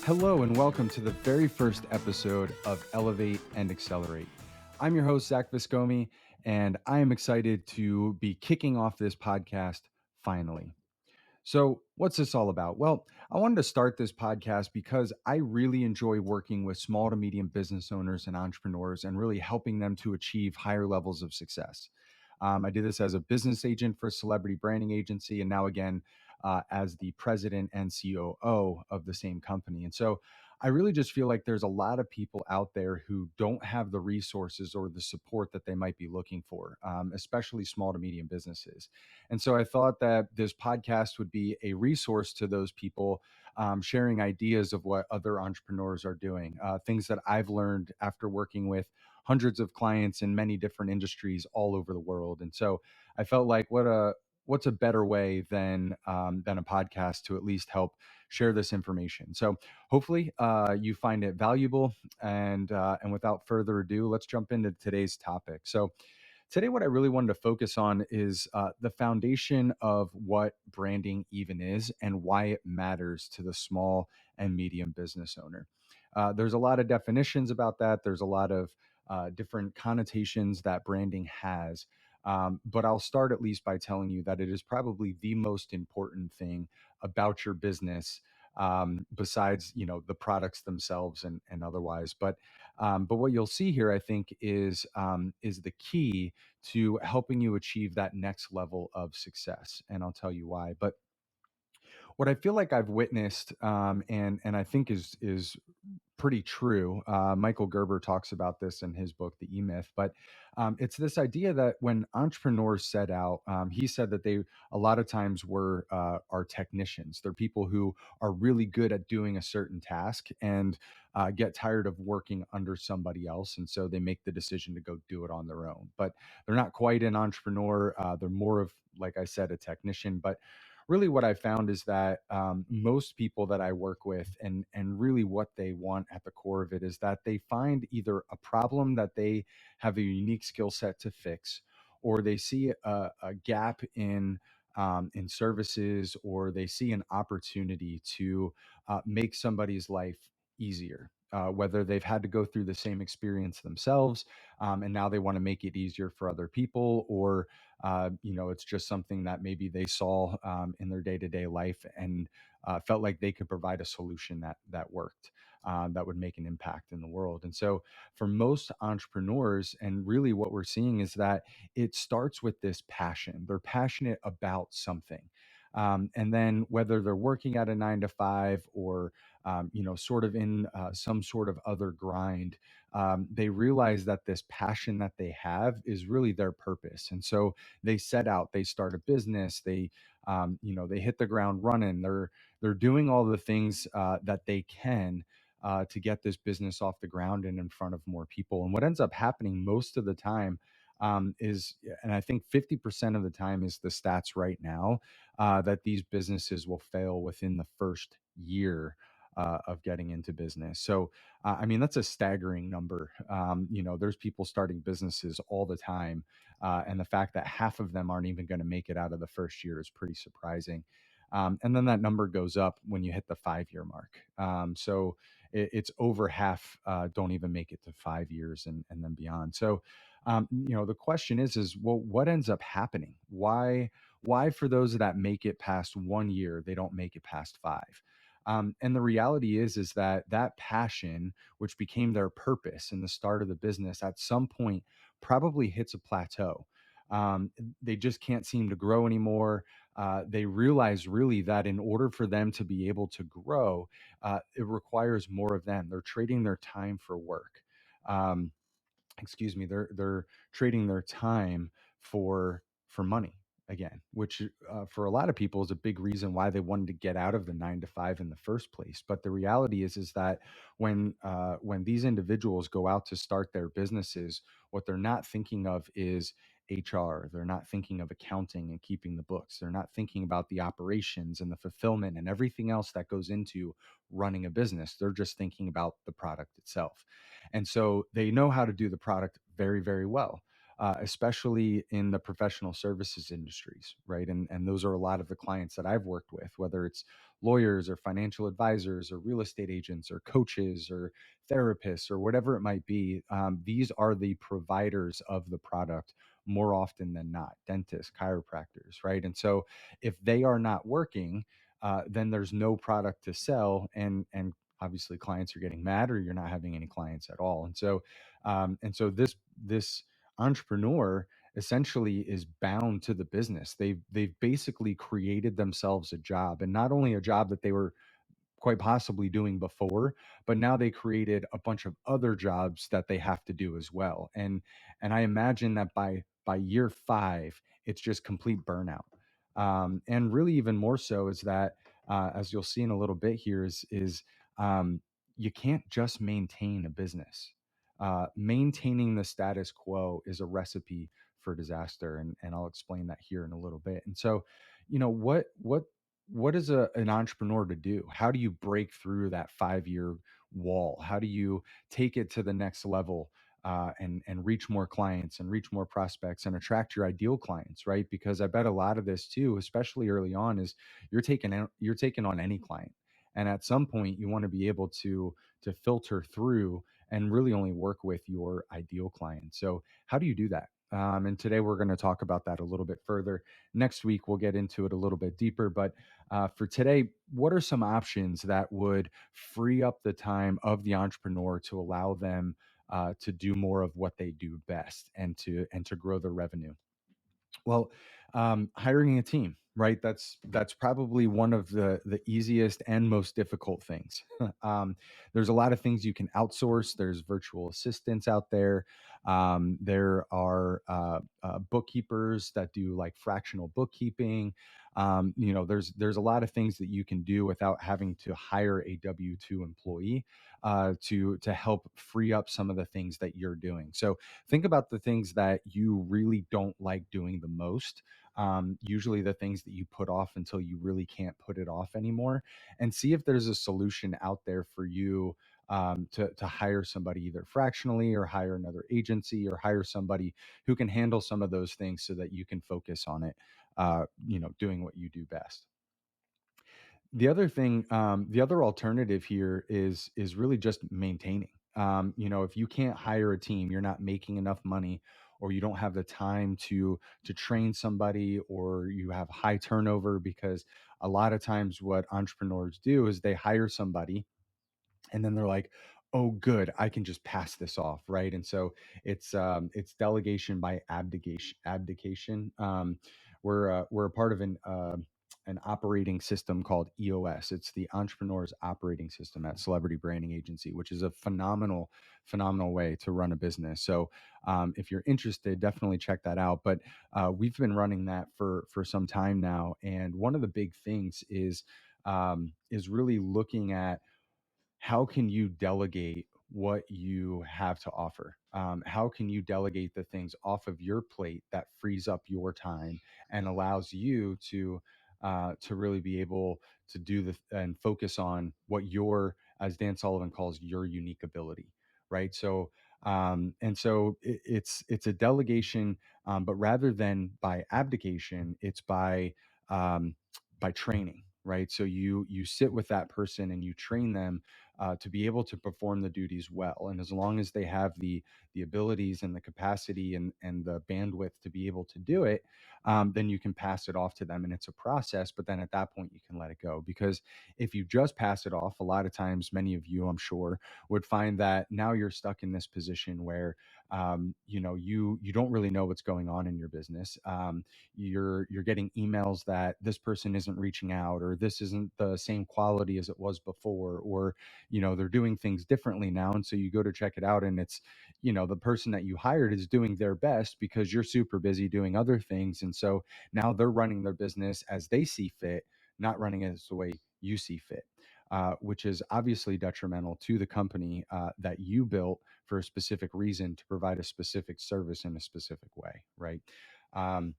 Hello, and welcome to the very first episode of Elevate and Accelerate. I'm your host, Zack Viscomi, and I am excited to be kicking off this podcast finally. So, what's this all about? Well, I wanted to start this podcast because I really enjoy working with small to medium business owners and entrepreneurs and really helping them to achieve higher levels of success. I did this as a business agent for a celebrity branding agency, and now again as the president and COO of the same company. And so I really just feel like there's a lot of people out there who don't have the resources or the support that they might be looking for, especially small to medium businesses. And so I thought that this podcast would be a resource to those people, sharing ideas of what other entrepreneurs are doing, things that I've learned after working with hundreds of clients in many different industries all over the world. And so I felt like what's a better way than a podcast to at least help share this information. So hopefully you find it valuable. And without further ado, let's jump into today's topic. So today, what I really wanted to focus on is the foundation of what branding even is and why it matters to the small and medium business owner. There's a lot of definitions about that. There's a lot of different connotations that branding has. But I'll start at least by telling you that it is probably the most important thing about your business, besides the products themselves and otherwise. But what you'll see here, I think, is the key to helping you achieve that next level of success. And I'll tell you why. But what I feel like I've witnessed, and I think is pretty true. Michael Gerber talks about this in his book, The E Myth. But it's this idea that when entrepreneurs set out, he said that they a lot of times were are technicians. They're people who are really good at doing a certain task and get tired of working under somebody else, and so they make the decision to go do it on their own. But they're not quite an entrepreneur. They're more of, like I said, a technician. But really what I found is that most people that I work with, and really what they want at the core of it, is that they find either a problem that they have a unique skill set to fix, or they see a gap in services, or they see an opportunity to make somebody's life easier. Whether they've had to go through the same experience themselves, and now they want to make it easier for other people, or it's just something that maybe they saw in their day-to-day life and felt like they could provide a solution that worked, that would make an impact in the world. And so for most entrepreneurs, and really what we're seeing is that it starts with this passion. They're passionate about something. And then whether they're working at a 9 to 5, or sort of in some sort of other grind, they realize that this passion that they have is really their purpose. And so they set out, they start a business, they hit the ground running. They're doing all the things that they can to get this business off the ground and in front of more people. And what ends up happening most of the time, is, and I think 50% of the time is the stats right now, that these businesses will fail within the first year of getting into business. So, I mean, that's a staggering number. There's people starting businesses all the time, and the fact that half of them aren't even going to make it out of the first year is pretty surprising. And then that number goes up when you hit the 5 year mark. So it's over half don't even make it to 5 years and then beyond. So, the question is, well, what ends up happening? Why for those that make it past 1 year, they don't make it past five? And the reality is that passion, which became their purpose in the start of the business, at some point probably hits a plateau. They just can't seem to grow anymore. They realize really that in order for them to be able to grow, it requires more of them. They're trading their time for work. Um, excuse me, they're trading their time for money again, which for a lot of people is a big reason why they wanted to get out of the 9 to 5 in the first place. But the reality is that when these individuals go out to start their businesses, what they're not thinking of is HR. They're not thinking of accounting and keeping the books. They're not thinking about the operations and the fulfillment and everything else that goes into running a business. They're just thinking about the product itself. And so they know how to do the product very, very well. especially in the professional services industries, right? And those are a lot of the clients that I've worked with, whether it's lawyers or financial advisors or real estate agents or coaches or therapists or whatever it might be. These are the providers of the product more often than not, dentists, chiropractors, right? And so if they are not working, then there's no product to sell, and obviously clients are getting mad, or you're not having any clients at all. And so this entrepreneur essentially is bound to the business. They've basically created themselves a job, and not only a job that they were quite possibly doing before, but now they created a bunch of other jobs that they have to do as well. And I imagine that by year 5, it's just complete burnout. And really, even more so is that, as you'll see in a little bit here, is you can't just maintain a business. Maintaining the status quo is a recipe for disaster, and I'll explain that here in a little bit. And so, what is an entrepreneur to do? How do you break through that 5-year wall? How do you take it to the next level, and reach more clients and reach more prospects and attract your ideal clients, right? Because I bet a lot of this too, especially early on, is you're taking on any client, and at some point you want to be able to filter through and really only work with your ideal client. So how do you do that? And today we're going to talk about that a little bit further. Next week we'll get into it a little bit deeper, but for today, what are some options that would free up the time of the entrepreneur to allow them to do more of what they do best, and to grow their revenue? Well, hiring a team, right? That's probably one of the easiest and most difficult things. There's a lot of things you can outsource. There's virtual assistants out there. There are bookkeepers that do like fractional bookkeeping. There's a lot of things that you can do without having to hire a W-2 employee to help free up some of the things that you're doing. So think about the things that you really don't like doing the most. Usually the things that you put off until you really can't put it off anymore, and see if there's a solution out there for you, to hire somebody either fractionally, or hire another agency, or hire somebody who can handle some of those things so that you can focus on it, doing what you do best. The other alternative here is really just maintaining. If you can't hire a team, you're not making enough money, or you don't have the time to train somebody, or you have high turnover, because a lot of times what entrepreneurs do is they hire somebody, and then they're like, oh good, I can just pass this off, right? And so it's delegation by abdication. We're a part of an operating system called EOS. It's the Entrepreneur's Operating System at Celebrity Branding Agency, which is a phenomenal way to run a business. So if you're interested, definitely check that out. But we've been running that for some time now, and one of the big things is really looking at how can you delegate what you have to offer? How can you delegate the things off of your plate that frees up your time and allows you to really be able to do and focus on what your, as Dan Sullivan calls, your unique ability, right? So it's a delegation, but rather than by abdication, it's um, by training, right? So you sit with that person and you train them to be able to perform the duties well. And as long as they have the abilities and the capacity and the bandwidth to be able to do it, then you can pass it off to them. And it's a process, but then at that point you can let it go. Because if you just pass it off, a lot of times, many of you, I'm sure, would find that now you're stuck in this position where you don't really know what's going on in your business. You're getting emails that this person isn't reaching out, or this isn't the same quality as it was before, or they're doing things differently now, and so you go to check it out, and it's the person that you hired is doing their best because you're super busy doing other things, and so now they're running their business as they see fit, not running it as the way you see fit. Which is obviously detrimental to the company that you built for a specific reason, to provide a specific service in a specific way, right? Um,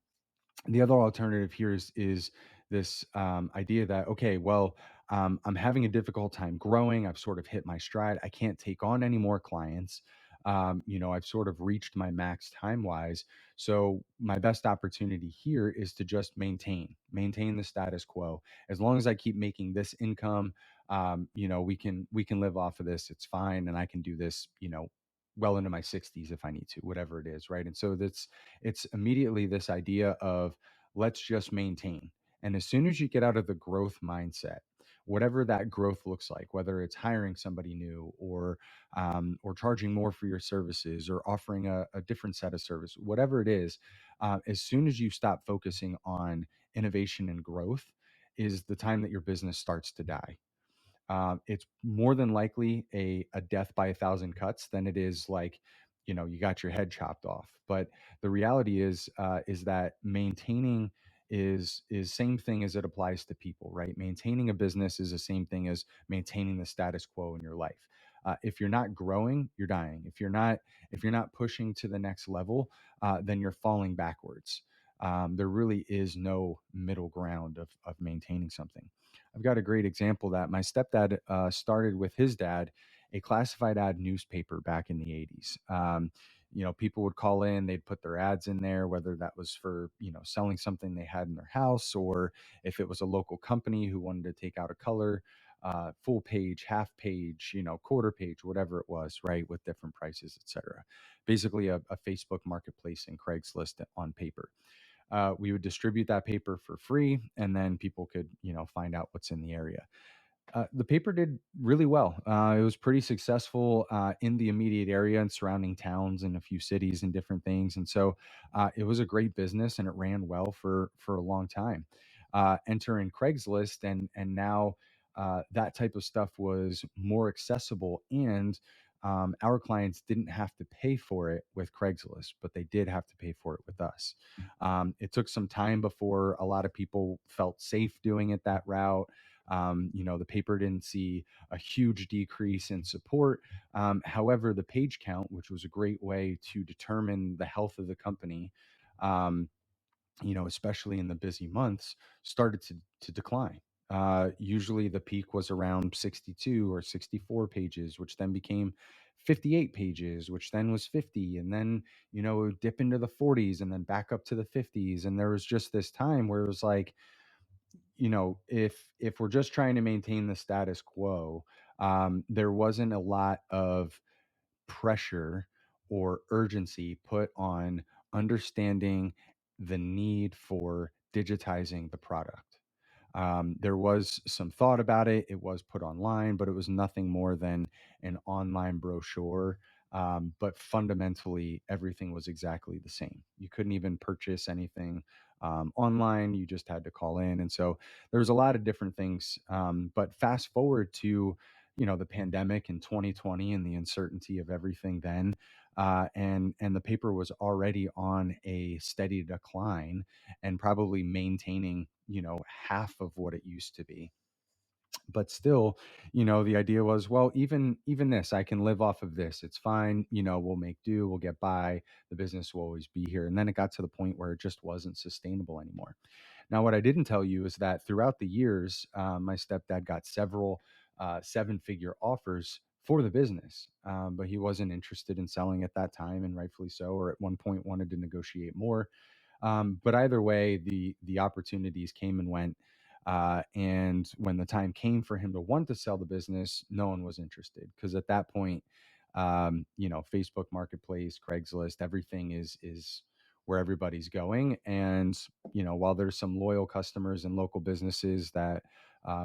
the other alternative here is this idea that, okay, well, I'm having a difficult time growing. I've sort of hit my stride. I can't take on any more clients. I've sort of reached my max time wise. So my best opportunity here is to just maintain the status quo. As long as I keep making this income, we can live off of this. It's fine, and I can do this, well into my 60s if I need to, whatever it is, right? And so that's it's immediately this idea of let's just maintain. And as soon as you get out of the growth mindset, whatever that growth looks like, whether it's hiring somebody new or charging more for your services or offering a different set of service, whatever it is, as soon as you stop focusing on innovation and growth, is the time that your business starts to die. It's more than likely a death by a thousand cuts than it is like, you got your head chopped off. But the reality is that maintaining is same thing as it applies to people, right? Maintaining a business is the same thing as maintaining the status quo in your life. If you're not growing, you're dying. If you're not pushing to the next level, then you're falling backwards. There really is no middle ground of maintaining something. I've got a great example that my stepdad started with his dad a classified ad newspaper back in the 80s. People would call in, they'd put their ads in there, whether that was for, selling something they had in their house, or if it was a local company who wanted to take out a color, full page, half page, quarter page, whatever it was, right, with different prices, etc. Basically, a Facebook marketplace and Craigslist on paper. We would distribute that paper for free, and then people could, find out what's in the area. The paper did really well. It was pretty successful in the immediate area and surrounding towns and a few cities and different things. And so it was a great business, and it ran well for a long time. Enter in Craigslist, and now that type of stuff was more accessible, and our clients didn't have to pay for it with Craigslist, but they did have to pay for it with us. It took some time before a lot of people felt safe doing it that route. The paper didn't see a huge decrease in support. However, the page count, which was a great way to determine the health of the company, um, especially in the busy months, started to decline. Usually the peak was around 62 or 64 pages, which then became 58 pages, which then was 50. And then, it would dip into the 40s and then back up to the 50s. And there was just this time where it was like, if we're just trying to maintain the status quo, there wasn't a lot of pressure or urgency put on understanding the need for digitizing the product. There was some thought about it. It was put online, but it was nothing more than an online brochure. But fundamentally, everything was exactly the same. You couldn't even purchase anything online. You just had to call in. And so there was a lot of different things. But fast forward to, the pandemic in 2020 and the uncertainty of everything then. And the paper was already on a steady decline and probably maintaining, half of what it used to be. But still, the idea was, well, even this, I can live off of this. It's fine. We'll make do, we'll get by. The business will always be here. And then it got to the point where it just wasn't sustainable anymore. Now, what I didn't tell you is that throughout the years, my stepdad got several seven-figure offers for the business, but he wasn't interested in selling at that time, and rightfully so. Or at one point, wanted to negotiate more. But either way, the opportunities came and went. And when the time came for him to want to sell the business, no one was interested, because at that point, Facebook Marketplace, Craigslist, everything is where everybody's going. And while there's some loyal customers and local businesses that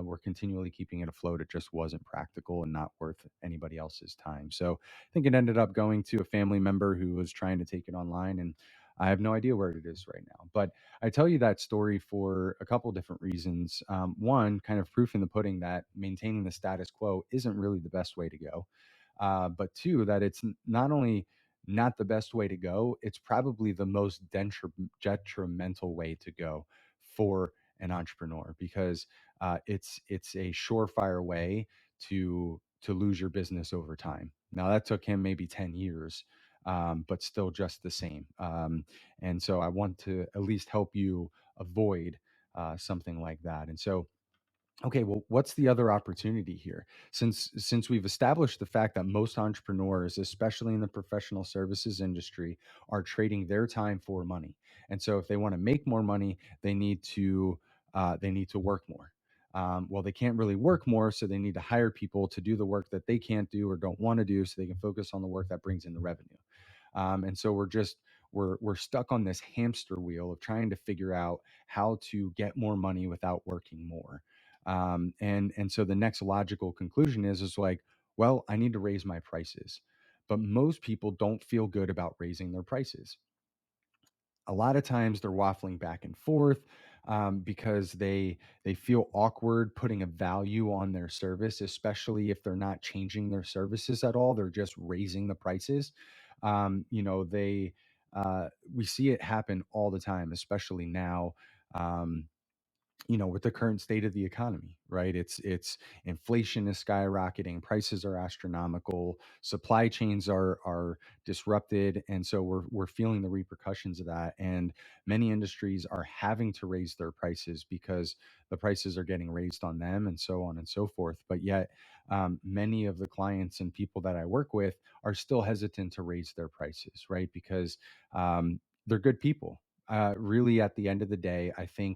were continually keeping it afloat, it just wasn't practical and not worth anybody else's time. So I think it ended up going to a family member who was trying to take it online, and I have no idea where it is right now. But I tell you that story for a couple different reasons. One, kind of proof in the pudding that maintaining the status quo isn't really the best way to go. But two, that it's not only not the best way to go, it's probably the most detrimental way to go for an entrepreneur, because it's a surefire way to lose your business over time. Now that took him maybe 10 years, but still just the same. And so I want to at least help you avoid something like that. And so Okay, well, what's the other opportunity here? Since we've established the fact that most entrepreneurs, especially in the professional services industry, are trading their time for money, and so if they want to make more money, they need to work more. Well, they can't really work more, so they need to hire people to do the work that they can't do or don't want to do, so they can focus on the work that brings in the revenue. And so we're stuck on this hamster wheel of trying to figure out how to get more money without working more. And so the next logical conclusion is like, well, I need to raise my prices. But most people don't feel good about raising their prices. A lot of times they're waffling back and forth, because they feel awkward putting a value on their service, especially if they're not changing their services at all. They're just raising the prices. They We see it happen all the time, especially now. Um, with the current state of the economy, right? It's inflation is skyrocketing, prices are astronomical, supply chains are disrupted, and so we're feeling the repercussions of that. And many industries are having to raise their prices because the prices are getting raised on them, and so on and so forth. But yet, many of the clients and people that I work with are still hesitant to raise their prices, right? Because they're good people. Really, at the end of the day, I think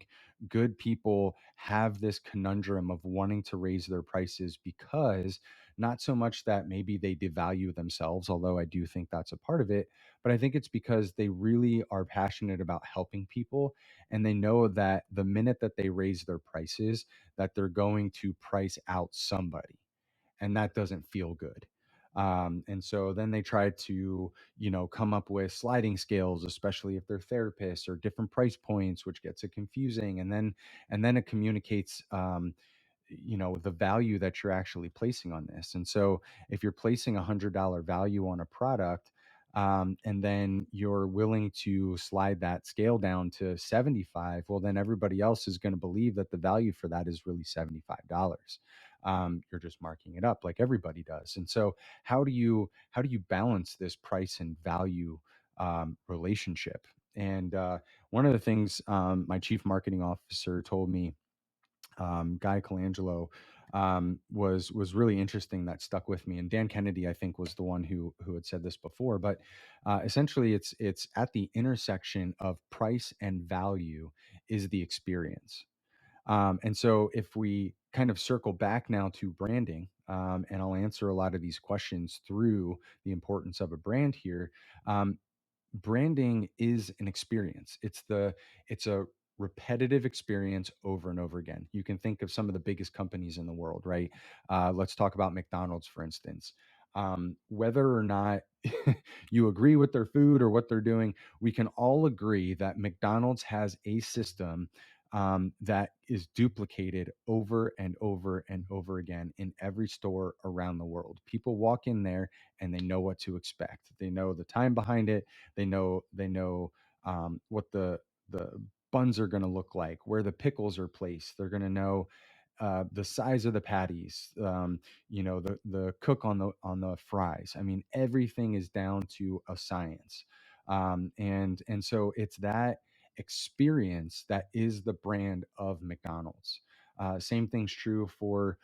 good people have this conundrum of wanting to raise their prices because not so much that maybe they devalue themselves, although I do think that's a part of it, but I think it's because they really are passionate about helping people, and they know that the minute that they raise their prices, that they're going to price out somebody, and that doesn't feel good. And so then they try to, come up with sliding scales, especially if they're therapists, or different price points, which gets it confusing. And then it communicates, the value that you're actually placing on this. And so if you're placing $100 value on a product, and then you're willing to slide that scale down to 75, well, then everybody else is going to believe that the value for that is really $75. You're just marking it up like everybody does. And so how do you balance this price and value relationship? And one of the things, my chief marketing officer told me, Guy Colangelo, was really interesting, that stuck with me. And Dan Kennedy, I think, was the one who had said this before. But essentially, it's at the intersection of price and value is the experience. And so if we kind of circle back now to branding, and I'll answer a lot of these questions through the importance of a brand here. Um, Branding is an experience. It's a repetitive experience over and over again. You can think of some of the biggest companies in the world, right? Let's talk about McDonald's, for instance. Whether or not you agree with their food or what they're doing, we can all agree that McDonald's has a system, that is duplicated over and over and over again in every store around the world. People walk in there and they know what to expect. They know the time behind it. They know what the buns are going to look like, where the pickles are placed. They're going to know the size of the patties, the cook on the fries. I mean, everything is down to a science, and so it's that experience that is the brand of McDonald's. Same thing's true for,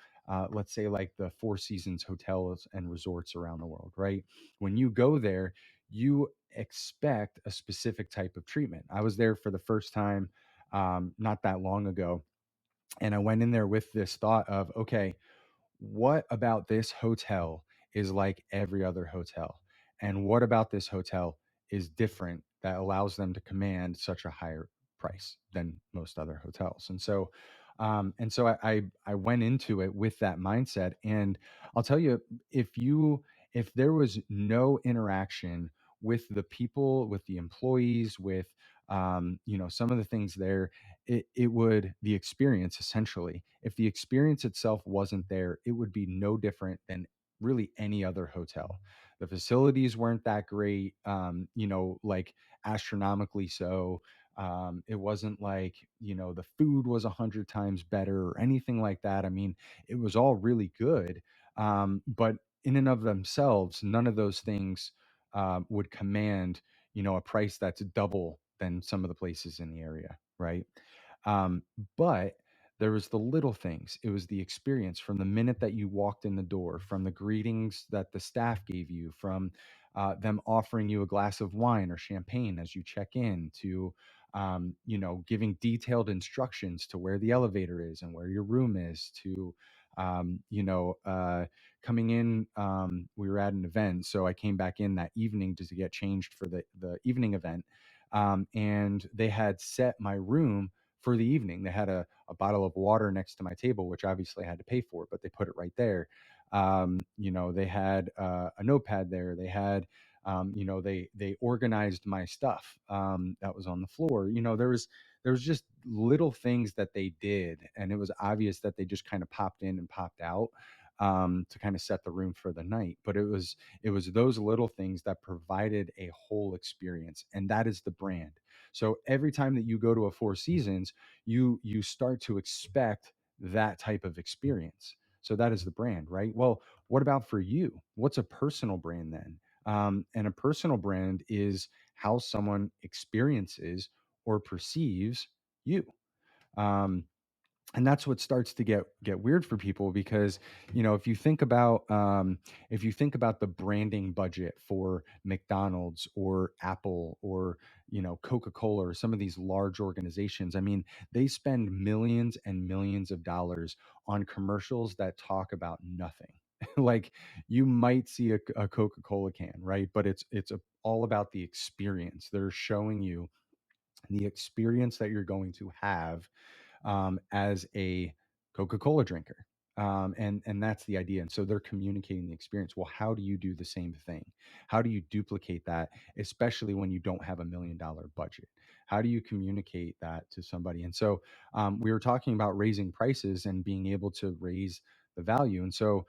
let's say, like the Four Seasons hotels and resorts around the world, right? When you go there, you expect a specific type of treatment. I was there for the first time, not that long ago, and I went in there with this thought of, okay, what about this hotel is like every other hotel? And what about this hotel is different that allows them to command such a higher price than most other hotels? And so I went into it with that mindset. And I'll tell you, if there was no interaction with the people, with the employees, with some of the things there, it would the experience, essentially, if the experience itself wasn't there, it would be no different than really any other hotel. The facilities weren't that great, like astronomically so. It wasn't like, the food was 100 times better or anything like that. I mean, it was all really good, but in and of themselves, none of those things would command, a price that's double than some of the places in the area, right? Um, but There was the little things. It was the experience from the minute that you walked in the door, from the greetings that the staff gave you, from them offering you a glass of wine or champagne as you check in, to giving detailed instructions to where the elevator is and where your room is, to um, you know, uh, coming in. We were at an event, so I came back in that evening just to get changed for the evening event, and they had set my room for the evening. They had a bottle of water next to my table, which obviously I had to pay for, but they put it right there. They had a notepad there. They had, they organized my stuff that was on the floor. There was just little things that they did, and it was obvious that they just kind of popped in and popped out to kind of set the room for the night. But it was those little things that provided a whole experience, and that is the brand. So every time that you go to a Four Seasons, you start to expect that type of experience. So that is the brand, right? Well, what about for you? What's a personal brand then? And a personal brand is how someone experiences or perceives you. Um, and that's what starts to get weird for people, because if you think about the branding budget for McDonald's or Apple or Coca-Cola or some of these large organizations, I mean, they spend millions and millions of dollars on commercials that talk about nothing. Like, you might see a Coca-Cola can, right? But all about the experience. They're showing you the experience that you're going to have as a Coca-Cola drinker. And that's the idea. And so they're communicating the experience. Well, how do you do the same thing? How do you duplicate that, especially when you don't have $1 million budget? How do you communicate that to somebody? And so we were talking about raising prices and being able to raise the value. And so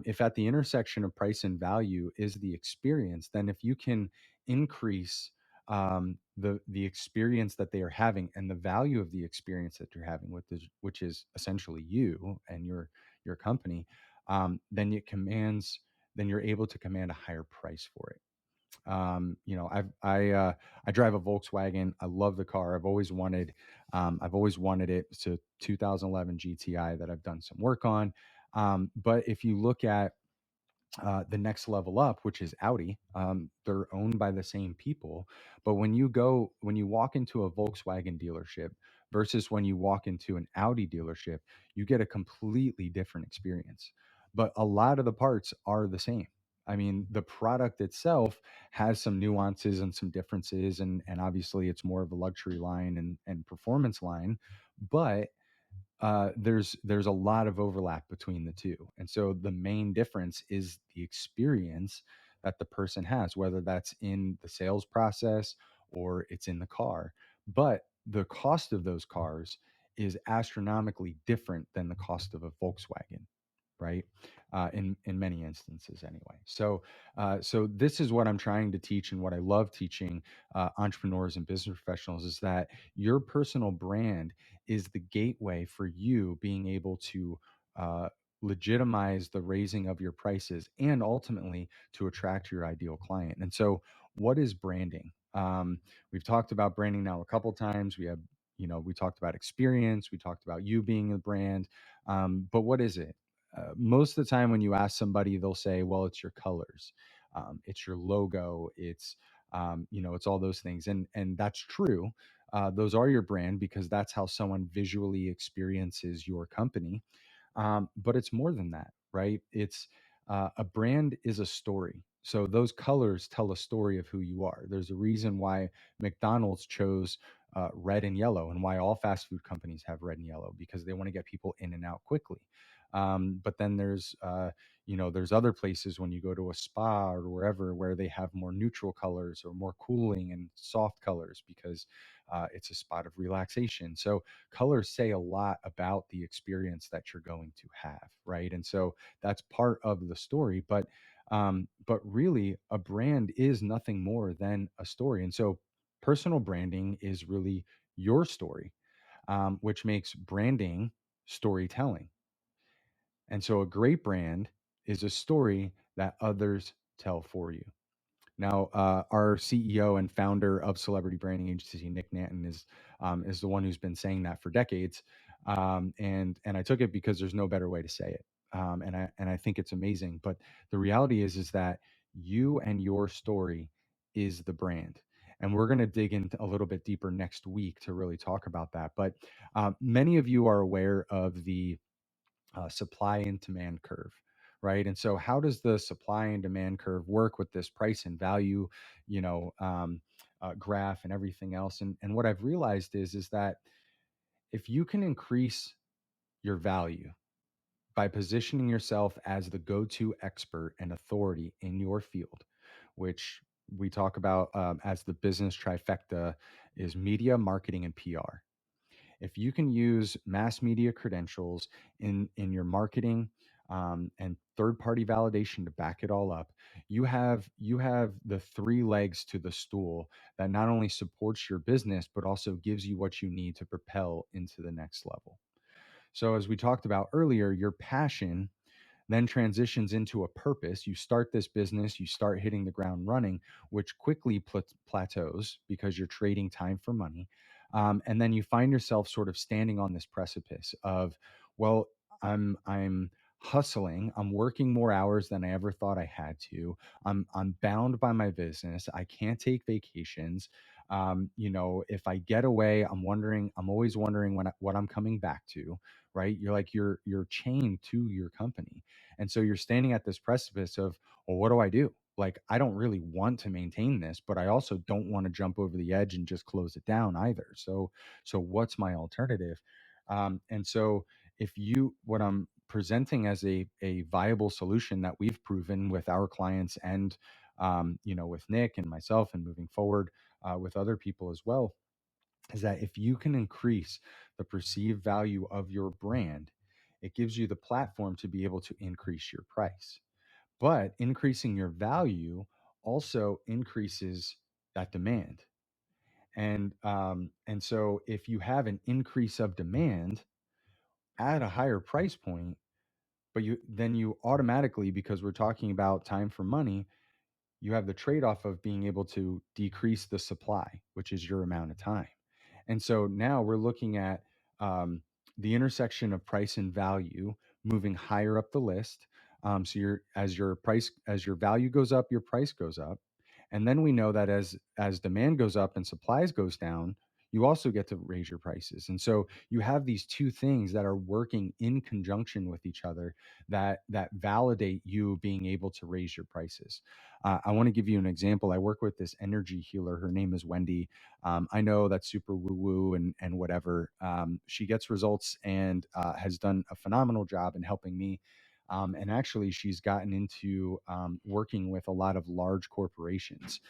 if at the intersection of price and value is the experience, then if you can increase the experience that they are having and the value of the experience that you're having with this, which is essentially you and your company, then you're able to command a higher price for it. I drive a Volkswagen. I love the car. I've always wanted it. It's a 2011 GTI that I've done some work on. But if you look at the next level up, which is Audi. They're owned by the same people. But when you walk into a Volkswagen dealership versus when you walk into an Audi dealership, you get a completely different experience. But a lot of the parts are the same. I mean, the product itself has some nuances and some differences, and obviously it's more of a luxury line and performance line, but there's a lot of overlap between the two. And so the main difference is the experience that the person has, whether that's in the sales process or it's in the car. But the cost of those cars is astronomically different than the cost of a Volkswagen, right? In many instances, anyway. So this is what I'm trying to teach, and what I love teaching entrepreneurs and business professionals, is that your personal brand is the gateway for you being able to uh, legitimize the raising of your prices and ultimately to attract your ideal client. And so, what is branding? We've talked about branding now a couple times. We talked about experience. We talked about you being a brand. But what is it? Most of the time, when you ask somebody, they'll say, "Well, it's your colors, it's your logo, it's all those things," and that's true. Those are your brand because that's how someone visually experiences your company. But it's more than that, right? It's A brand is a story. So those colors tell a story of who you are. There's a reason why McDonald's chose red and yellow, and why all fast food companies have red and yellow, because they want to get people in and out quickly. But then there's other places, when you go to a spa or wherever, where they have more neutral colors or more cooling and soft colors, because it's a spot of relaxation. So colors say a lot about the experience that you're going to have, right? And so that's part of the story. But really, a brand is nothing more than a story. And so personal branding is really your story, which makes branding storytelling. And so a great brand is a story that others tell for you. Now, our CEO and founder of celebrity branding agency, Nick Nanton, is the one who's been saying that for decades. And I took it because there's no better way to say it. And I think it's amazing. But the reality is that you and your story is the brand. And we're going to dig in a little bit deeper next week to really talk about that. But many of you are aware of the supply and demand curve, right? And so, how does the supply and demand curve work with this price and value, you know, graph and everything else? And what I've realized is that if you can increase your value by positioning yourself as the go-to expert and authority in your field, which we talk about as the business trifecta is media, marketing, and PR. If you can use mass media credentials in your marketing and third party validation to back it all up, you have the three legs to the stool that not only supports your business but also gives you what you need to propel into the next level. So as we talked about earlier, your passion then transitions into a purpose. You start this business, you start hitting the ground running, which quickly plateaus because you're trading time for money. And then you find yourself sort of standing on this precipice of, well, I'm hustling. I'm working more hours than I ever thought I had to. I'm bound by my business. I can't take vacations. If I get away, I'm always wondering what I'm coming back to, right? You're chained to your company. And so you're standing at this precipice of, well, what do I do? Like, I don't really want to maintain this, but I also don't want to jump over the edge and just close it down either. So what's my alternative? And so what I'm presenting as a viable solution that we've proven with our clients and, with Nick and myself and moving forward with other people as well, is that if you can increase the perceived value of your brand, it gives you the platform to be able to increase your price. But increasing your value also increases that demand. And so if you have an increase of demand at a higher price point, but you automatically, because we're talking about time for money, you have the trade-off of being able to decrease the supply, which is your amount of time. And so now we're looking at um, the intersection of price and value moving higher up the list. So as your value goes up, your price goes up. And then we know that as demand goes up and supplies goes down, you also get to raise your prices. And so you have these two things that are working in conjunction with each other that validate you being able to raise your prices. I want to give you an example. I work with this energy healer. Her name is Wendy. I know that's super woo woo and whatever. She gets results and has done a phenomenal job in helping me. And actually, she's gotten into working with a lot of large corporations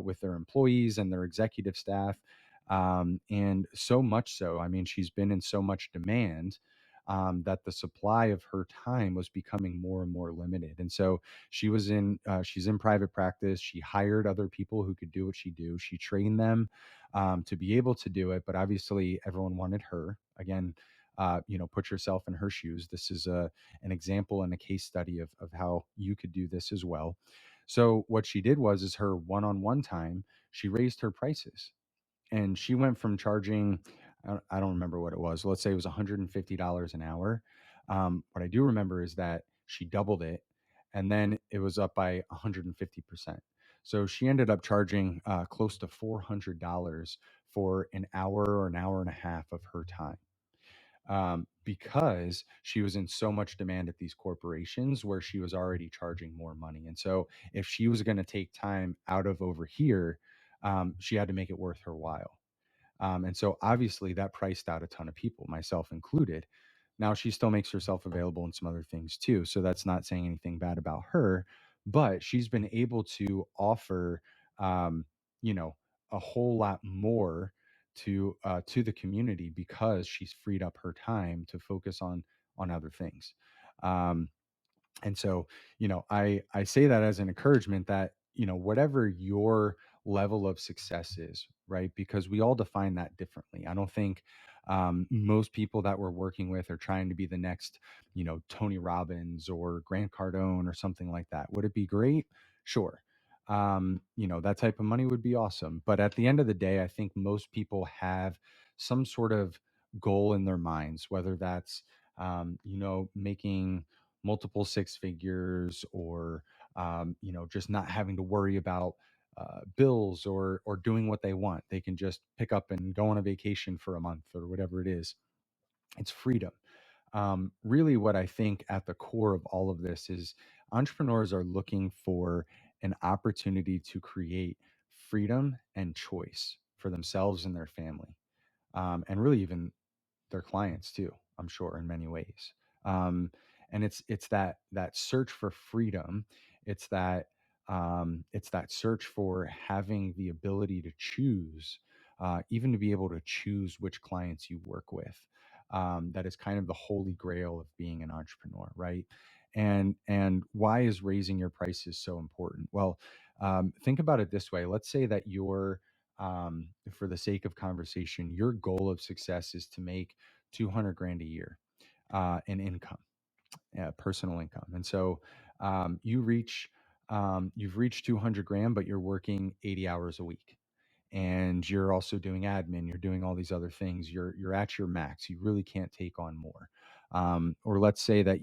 with their employees and their executive staff. And so much so, I mean, she's been in so much demand that the supply of her time was becoming more and more limited. And so she's in private practice. She hired other people who could do what she do. She trained them to be able to do it. But obviously, everyone wanted her. Again, put yourself in her shoes. This is an example and a case study of how you could do this as well. So what she did is her one-on-one time, she raised her prices, and she went from charging, I don't remember what it was. Let's say it was $150 an hour. What I do remember is that she doubled it, and then it was up by 150%. So she ended up charging close to $400 for an hour or an hour and a half of her time, because she was in so much demand at these corporations where she was already charging more money. And so if she was going to take time out of over here, she had to make it worth her while. And so obviously that priced out a ton of people, myself included. Now she still makes herself available in some other things too. So that's not saying anything bad about her, but she's been able to offer, um, you know, a whole lot more to the community because she's freed up her time to focus on other things. Um, and so, I say that as an encouragement that, whatever your level of success is, right? Because we all define that differently. I don't think most people that we're working with are trying to be the next, Tony Robbins or Grant Cardone or something like that. Would it be great? Sure. That type of money would be awesome. But at the end of the day, I think most people have some sort of goal in their minds, whether that's, making multiple six figures, or, just not having to worry about bills, or doing what they want. They can just pick up and go on a vacation for a month or whatever it is. It's freedom. Really, what I think at the core of all of this is entrepreneurs are looking for an opportunity to create freedom and choice for themselves and their family, and really even their clients too, I'm sure, in many ways. um, and it's that search for freedom. It's that search for having the ability to choose, even to be able to choose which clients you work with. That is kind of the holy grail of being an entrepreneur, right? And why is raising your prices so important? Well, think about it this way. Let's say that for the sake of conversation, your goal of success is to make 200 grand a year in income, personal income. And so you've reached 200 grand, but you're working 80 hours a week, and you're also doing admin, you're doing all these other things, you're at your max, you really can't take on more. Or let's say that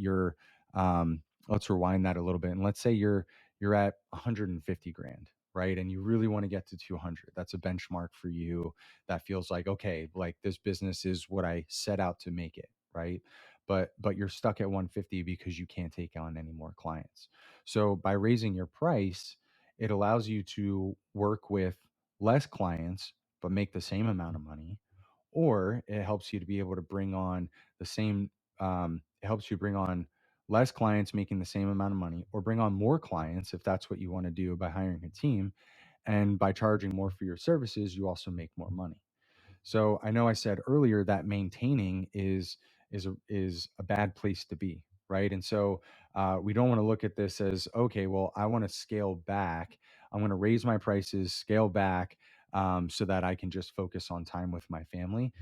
um, let's rewind that a little bit, and let's say you're at 150 grand, right? And you really want to get to 200. That's a benchmark for you. That feels like, okay, like this business is what I set out to make it, right? But you're stuck at 150 because you can't take on any more clients. So by raising your price, it allows you to work with less clients but make the same amount of money. Or it helps you to be able to bring on the same it helps you bring on less clients making the same amount of money, or bring on more clients if that's what you want to do by hiring a team. And by charging more for your services, you also make more money. So I know I said earlier that maintaining is a bad place to be, right? And so we don't want to look at this as, okay, well, I want to scale back. I'm going to raise my prices, scale back, so that I can just focus on time with my family.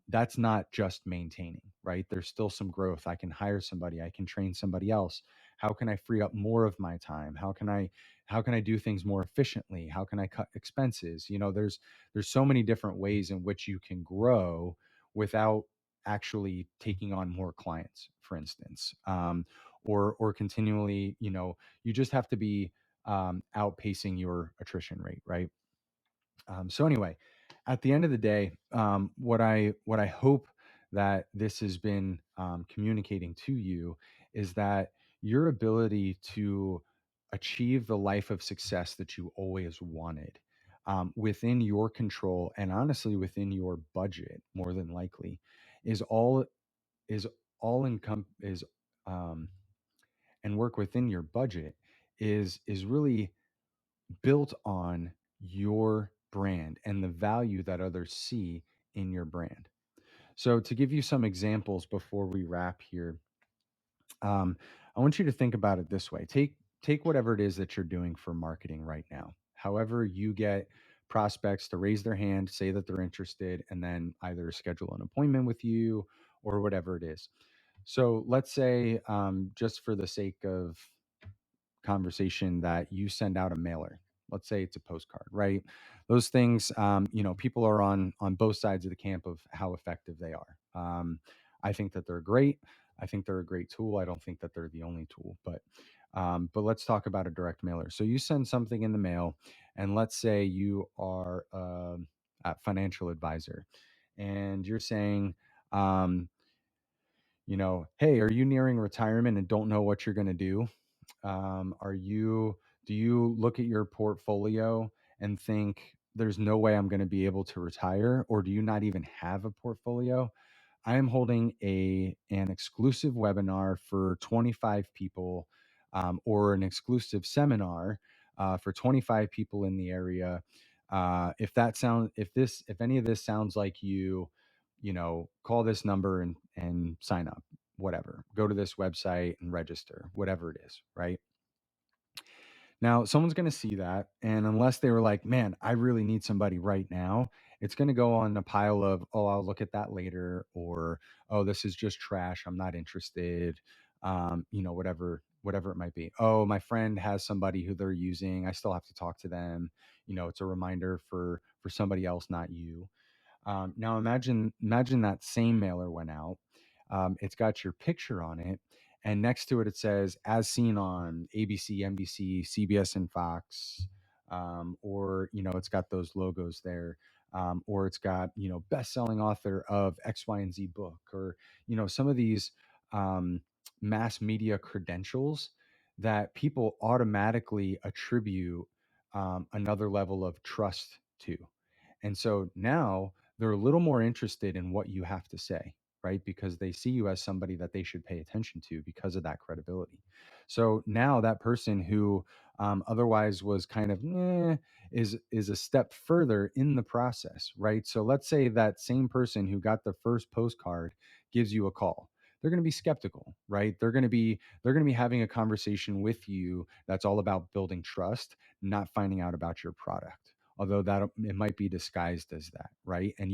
That's not just maintaining, right? There's still some growth. I can hire somebody. I can train somebody else. How can I free up more of my time? How can I do things more efficiently? How can I cut expenses? There's so many different ways in which you can grow without actually taking on more clients, for instance, or continually, you just have to be outpacing your attrition rate, right? So anyway, at the end of the day, what I hope that this has been communicating to you is that your ability to achieve the life of success that you always wanted, within your control and honestly within your budget, more than likely, is all is all income is um, and work within your budget is really built on your brand and the value that others see in your brand. So, to give you some examples before we wrap here, I want you to think about it this way. Take whatever it is that you're doing for marketing right now. However, you get prospects to raise their hand, say that they're interested, and then either schedule an appointment with you or whatever it is. So, let's say, just for the sake of conversation, that you send out a mailer. Let's say it's a postcard, right? Those things, people are on both sides of the camp of how effective they are. I think that they're great. I think they're a great tool. I don't think that they're the only tool, but let's talk about a direct mailer. So you send something in the mail, and let's say you are a financial advisor, and you're saying, um, hey, are you nearing retirement and don't know what you're going to do? Are you Do you look at your portfolio and think there's no way I'm going to be able to retire, or do you not even have a portfolio? I am holding an exclusive webinar for 25 people, or an exclusive seminar for 25 people in the area. If any of this sounds like you, call this number and sign up. Whatever, go to this website and register. Whatever it is, right? Now, someone's going to see that. And unless they were like, man, I really need somebody right now, it's going to go on a pile of, oh, I'll look at that later, or, oh, this is just trash, I'm not interested. Whatever it might be. Oh, my friend has somebody who they're using, I still have to talk to them. It's a reminder for somebody else, not you. Now imagine that same mailer went out. It's got your picture on it, and next to it it says as seen on ABC, NBC, CBS, and Fox. Or it's got those logos there. Or it's got best-selling author of X, Y, and Z book, or some of these um, mass media credentials that people automatically attribute another level of trust to. And so now they're a little more interested in what you have to say, right? Because they see you as somebody that they should pay attention to because of that credibility. So now that person who otherwise was kind of is a step further in the process, right? So let's say that same person who got the first postcard gives you a call. They're going to be skeptical, right? They're going to be having a conversation with you that's all about building trust, not finding out about your product, although that it might be disguised as that, right? And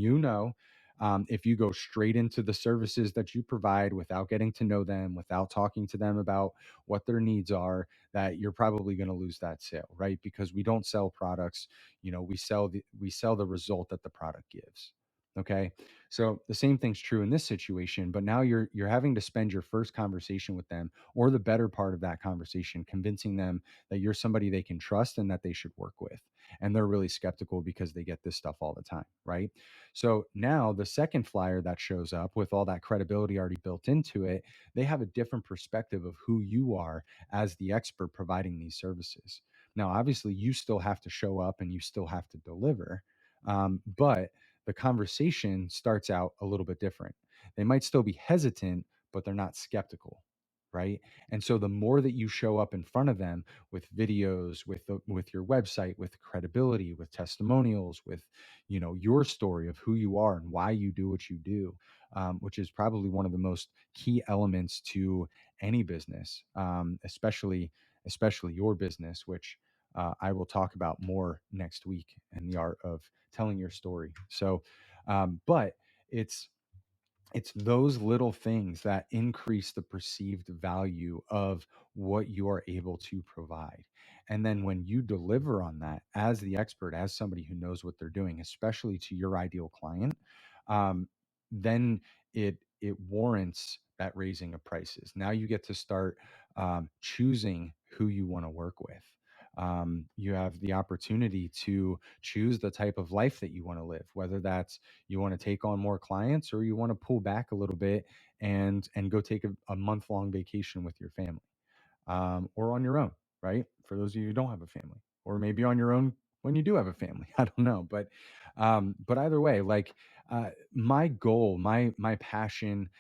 if you go straight into the services that you provide without getting to know them, without talking to them about what their needs are, that you're probably going to lose that sale, right? Because we don't sell products, we sell the result that the product gives. Okay. So the same thing's true in this situation, but now you're having to spend your first conversation with them, or the better part of that conversation, convincing them that you're somebody they can trust and that they should work with. And they're really skeptical because they get this stuff all the time, right? So now the second flyer that shows up with all that credibility already built into it, they have a different perspective of who you are as the expert providing these services. Now obviously you still have to show up and you still have to deliver, but the conversation starts out a little bit different. They might still be hesitant, but they're not skeptical, right? And so the more that you show up in front of them with videos, with your website, with credibility, with testimonials, with your story of who you are and why you do what you do, which is probably one of the most key elements to any business, especially your business, which I will talk about more next week, and the art of telling your story. So, but it's it's those little things that increase the perceived value of what you are able to provide. And then when you deliver on that as the expert, as somebody who knows what they're doing, especially to your ideal client, then it warrants that raising of prices. Now you get to start choosing who you want to work with. You have the opportunity to choose the type of life that you want to live, whether that's you want to take on more clients or you want to pull back a little bit and go take a month long vacation with your family, or on your own, right? For those of you who don't have a family, or maybe on your own when you do have a family. I don't know, but either way, like my goal, my passion,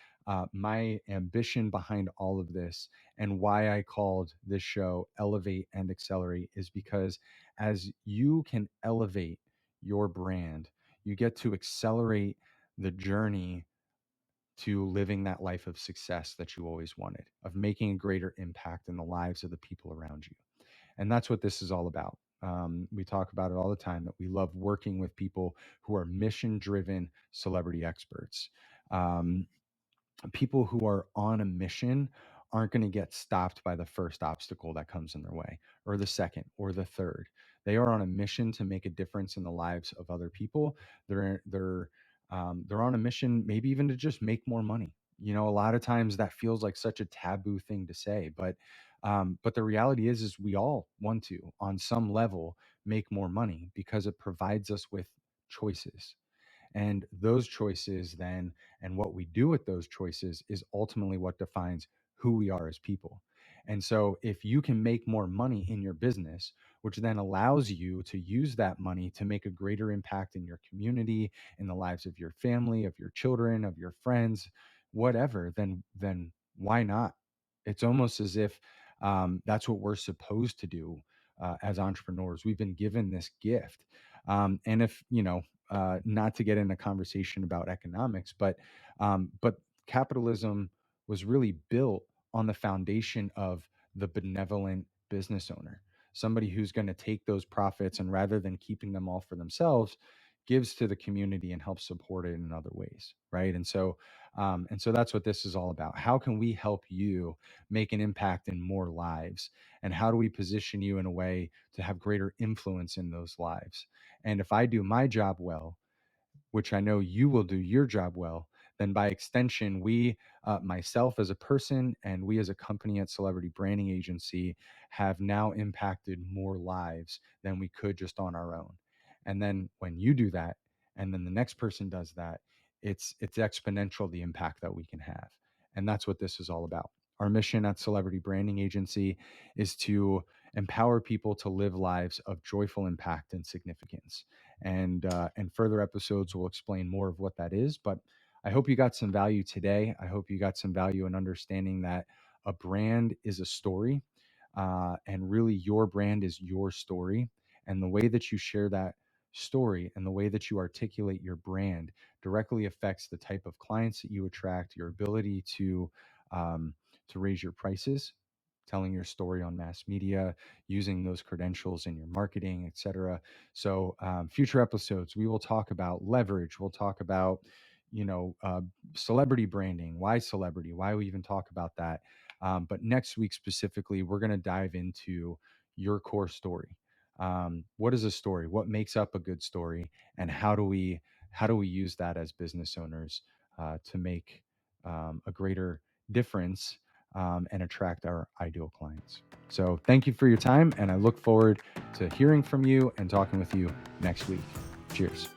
my ambition behind all of this, and why I called this show "Elevate and Accelerate" is because as you can elevate your brand, you get to accelerate the journey to living that life of success that you always wanted, of making a greater impact in the lives of the people around you. And that's what this is all about. We talk about it all the time that we love working with people who are mission driven celebrity experts. Um, People who are on a mission aren't going to get stopped by the first obstacle that comes in their way, or the second, or the third. They are on a mission to make a difference in the lives of other people. They're on a mission, maybe even to just make more money. A lot of times that feels like such a taboo thing to say, but the reality is we all want to, on some level, make more money because it provides us with choices, and those choices then, and what we do with those choices, is ultimately what defines who we are as people. And so if you can make more money in your business, which then allows you to use that money to make a greater impact in your community, in the lives of your family, of your children, of your friends, whatever, then why not? It's almost as if that's what we're supposed to do as entrepreneurs. We've been given this gift. And if not to get in a conversation about economics, but capitalism was really built on the foundation of the benevolent business owner, somebody who's going to take those profits and rather than keeping them all for themselves, gives to the community and helps support it in other ways, right? And so that's what this is all about. How can we help you make an impact in more lives, and how do we position you in a way to have greater influence in those lives? And if I do my job well, which I know you will do your job well, then by extension, we, myself as a person, and we as a company at Celebrity Branding Agency, have now impacted more lives than we could just on our own. And then when you do that, and then the next person does that, it's exponential, the impact that we can have. And that's what this is all about. Our mission at Celebrity Branding Agency is to empower people to live lives of joyful impact and significance. And further episodes will explain more of what that is. But I hope you got some value today. I hope you got some value in understanding that a brand is a story, and really your brand is your story. And the way that you share that story and the way that you articulate your brand directly affects the type of clients that you attract, your ability um, to raise your prices, telling your story on mass media, using those credentials in your marketing, etc. So, future episodes, we will talk about leverage. We'll talk about, you know, celebrity branding. Why celebrity? Why we even talk about that? But next week specifically, we're going to dive into your core story. What is a story? What makes up a good story? And how do we use that as business owners to make a greater difference and attract our ideal clients? So thank you for your time, and I look forward to hearing from you and talking with you next week. Cheers.